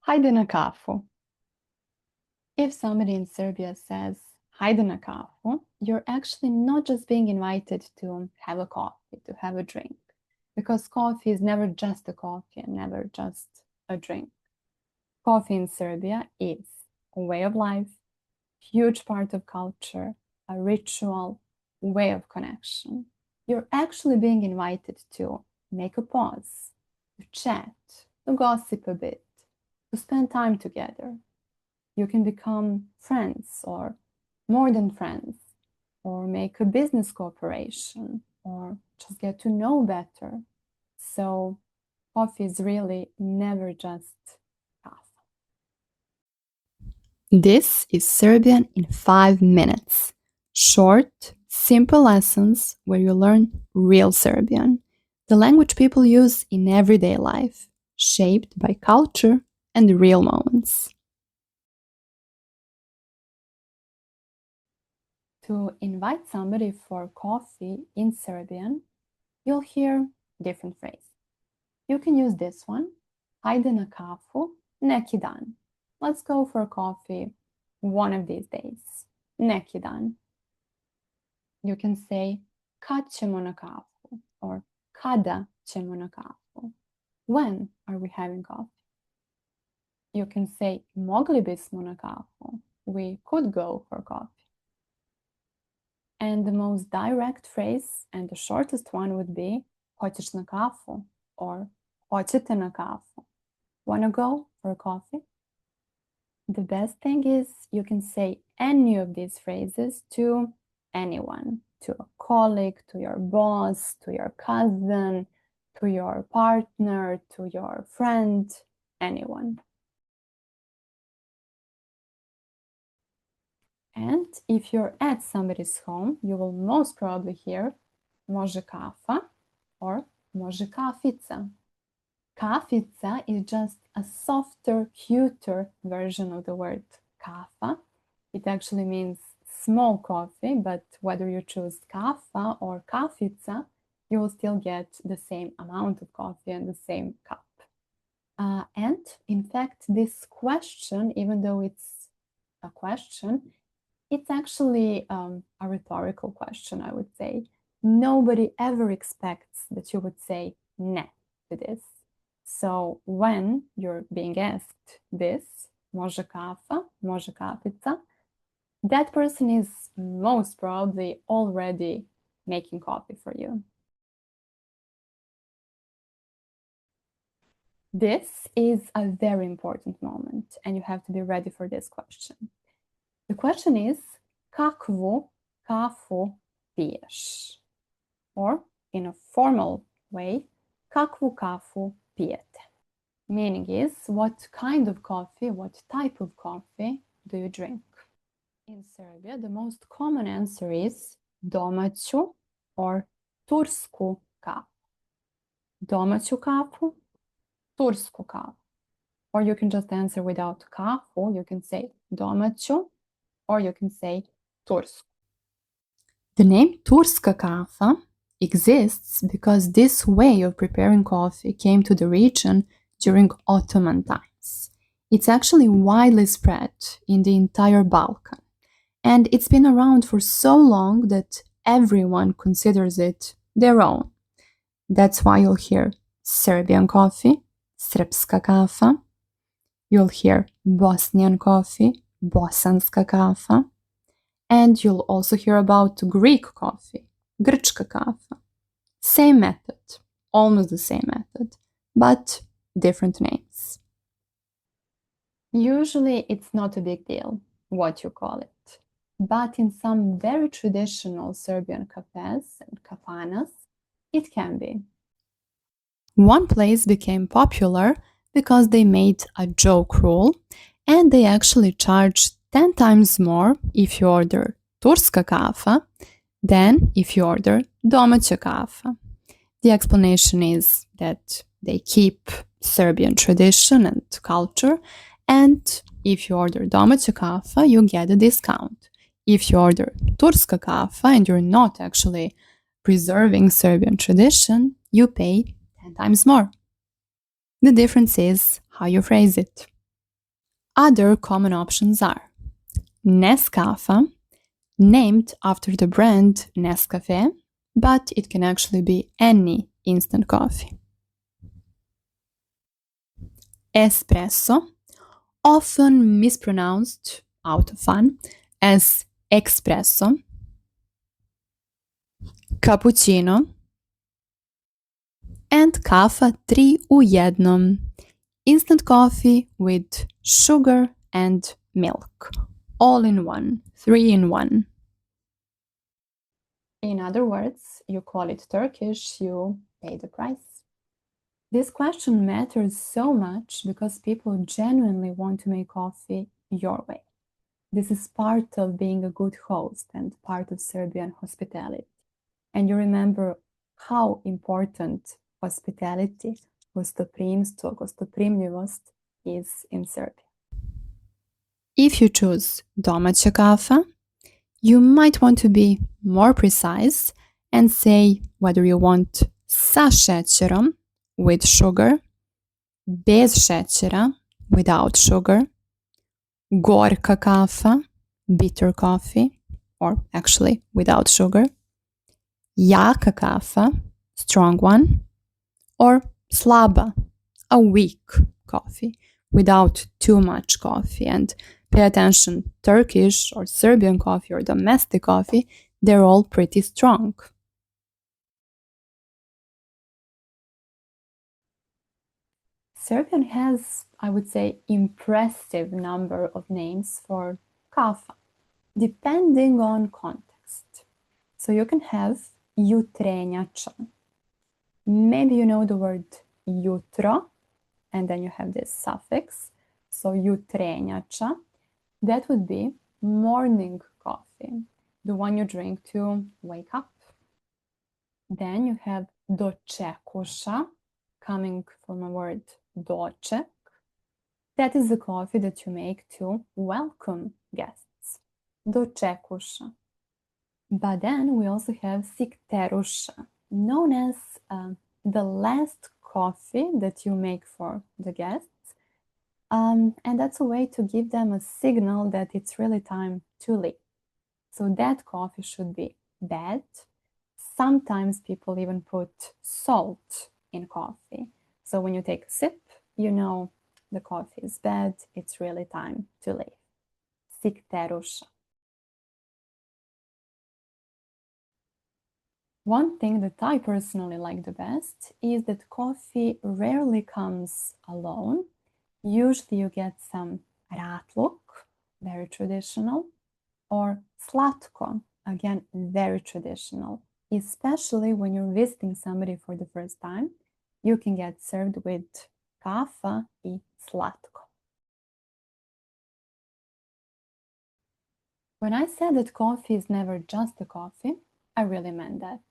Hajde na kafu. If somebody in Serbia says Hajde na kafu, you're actually not just being invited to have a coffee, to have a drink, because coffee is never just a coffee and never just a drink. Coffee in Serbia is a way of life, huge part of culture, a ritual, way of connection. You're actually being invited to make a pause, to chat, to gossip a bit, to spend time together. You can become friends or more than friends, or make a business cooperation, or just get to know better. So coffee is really never just kafa. This is Serbian in 5 minutes. Short, simple lessons where you learn real Serbian, the language people use in everyday life, shaped by culture and real moments. To invite somebody for coffee in Serbian, you'll hear different phrases. You can use this one, Hajde na kafu, neki dan. Let's go for coffee one of these days, neki dan. You can say, kad ćemo na kafu, or kada ćemo na kafu. When are we having coffee? You can say, mogli bismo na kafu. We could go for coffee. And the most direct phrase and the shortest one would be hoćeš na kafu or hoćete na kafu. Wanna go for coffee? The best thing is you can say any of these phrases to anyone, to a colleague, to your boss, to your cousin, to your partner, to your friend, anyone. And if you're at somebody's home, you will most probably hear Može kafa or Može kafica. Kafica is just a softer, cuter version of the word kafa. It actually means small coffee, but whether you choose kafa or kafica, you will still get the same amount of coffee and the same cup. And in fact, this question, even though it's a question, it's actually a rhetorical question, I would say. Nobody ever expects that you would say ne to this. So when you're being asked this, može kafa, može kafica, that person is most probably already making coffee for you. This is a very important moment, and you have to be ready for this question. The question is, Kakvu kafu piješ? Or, in a formal way, Kakvu kafu pijete? Meaning is, what kind of coffee, what type of coffee do you drink? In Serbia, the most common answer is domaću or tursku kafu. Domaću kafu, tursku kafu. Or you can just answer without kafu, you can say domaću, or you can say tursku. The name Turska kafa exists because this way of preparing coffee came to the region during Ottoman times. It's actually widely spread in the entire Balkan, and it's been around for so long that everyone considers it their own. That's why you'll hear Serbian coffee, srpska kafa. You'll hear Bosnian coffee, bosanska kafa. And you'll also hear about Greek coffee, grčka kafa. Same method, almost the same method, but different names. Usually it's not a big deal what you call it, but in some very traditional Serbian cafes and kafanas, it can be. One place became popular because they made a joke rule, and they actually charged 10 times more if you order Turska kafa than if you order domaća kafa. The explanation is that they keep Serbian tradition and culture, and if you order domaća kafa, you get a discount. If you order Turska kafa and you're not actually preserving Serbian tradition, you pay 10 times more. The difference is how you phrase it. Other common options are Nescafe, named after the brand Nescafe, but it can actually be any instant coffee. Espresso, often mispronounced out of fun as espresso. Cappuccino, and kafa 3 u jednom, instant coffee with sugar and milk, all in one, 3 in 1. In other words, you call it Turkish, you pay the price. This question matters so much because people genuinely want to make coffee your way. This is part of being a good host and part of Serbian hospitality. And you remember how important hospitality, gostoprimstvo, gostoprimljivost is in Serbia. If you choose domaća kafa, you might want to be more precise and say whether you want sa šećerom, with sugar, bez šećera, without sugar, gorka kafa, bitter coffee, or actually without sugar, jaka kafa, strong one, or slaba, a weak coffee, without too much coffee. And pay attention, Turkish or Serbian coffee or domestic coffee, they're all pretty strong. Serbian has, I would say, impressive number of names for kafa, depending on context. So you can have jutrenjača. Maybe you know the word jutro, and then you have this suffix. So jutrenjača, that would be morning coffee, the one you drink to wake up. Then you have dočekuša, coming from a word doček. That is the coffee that you make to welcome guests. Dočekuša. But then we also have sikteruša, known as the last coffee that you make for the guests. And that's a way to give them a signal that it's really time to leave. So that coffee should be bad. Sometimes people even put salt in coffee. So when you take a sip, you know the coffee is bad, it's really time to leave. Sikteruša. One thing that I personally like the best is that coffee rarely comes alone. Usually you get some ratluk, very traditional, or slatko, again, very traditional. Especially when you're visiting somebody for the first time, you can get served with kafa I slatko. When I said that coffee is never just a coffee, I really meant that.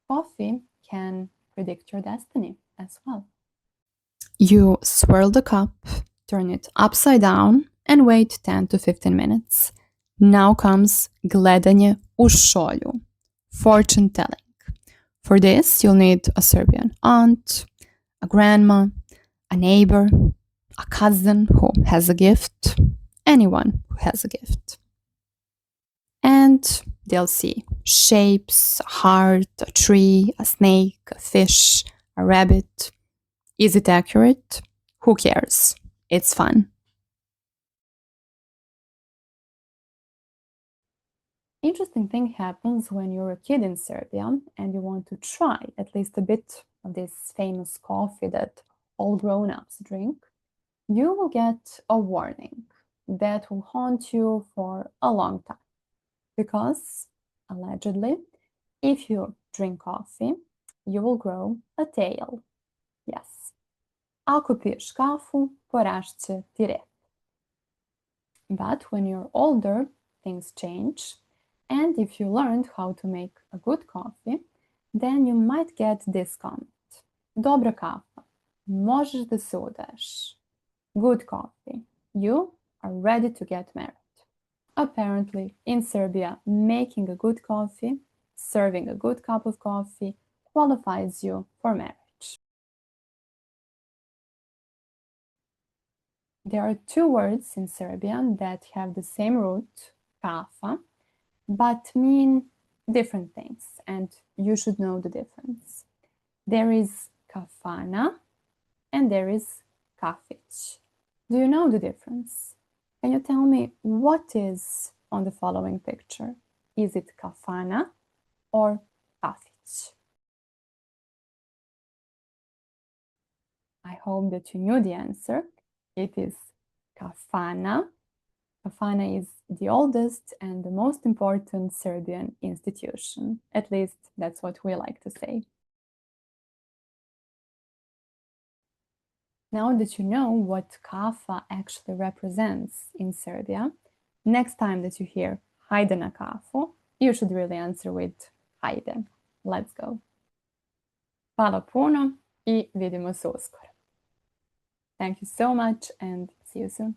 Coffee can predict your destiny as well. You swirl the cup, turn it upside down, and wait 10 to 15 minutes. Now comes gledanje u šolju, fortune telling. For this, you'll need a Serbian aunt, a grandma, a neighbor, a cousin who has a gift, anyone who has a gift. And they'll see shapes, a heart, a tree, a snake, a fish, a rabbit. Is it accurate? Who cares? It's fun. Interesting thing happens when you're a kid in Serbia and you want to try at least a bit of this famous coffee that all grown-ups drink. You will get a warning that will haunt you for a long time. Because, allegedly, if you drink coffee, you will grow a tail. Yes. Ako piješ kafu, porašće ti rep. But when you're older, things change. And if you learned how to make a good coffee, then you might get this comment. Dobra kafa. Možeš da se udaješ. Good coffee. You are ready to get married. Apparently, in Serbia, making a good coffee, serving a good cup of coffee, qualifies you for marriage. There are two words in Serbian that have the same root, kafa, but mean different things, and you should know the difference. There is kafana and there is kafić. Do you know the difference? Can you tell me what is on the following picture? Is it kafana or kafić? I hope that you knew the answer. It is Kafana. Kafana is the oldest and the most important Serbian institution. At least that's what we like to say. Now that you know what kafa actually represents in Serbia, next time that you hear Hajde na kafu, you should really answer with Hajde. Let's go. Hvala puno I vidimo se uskoro. Thank you so much and see you soon.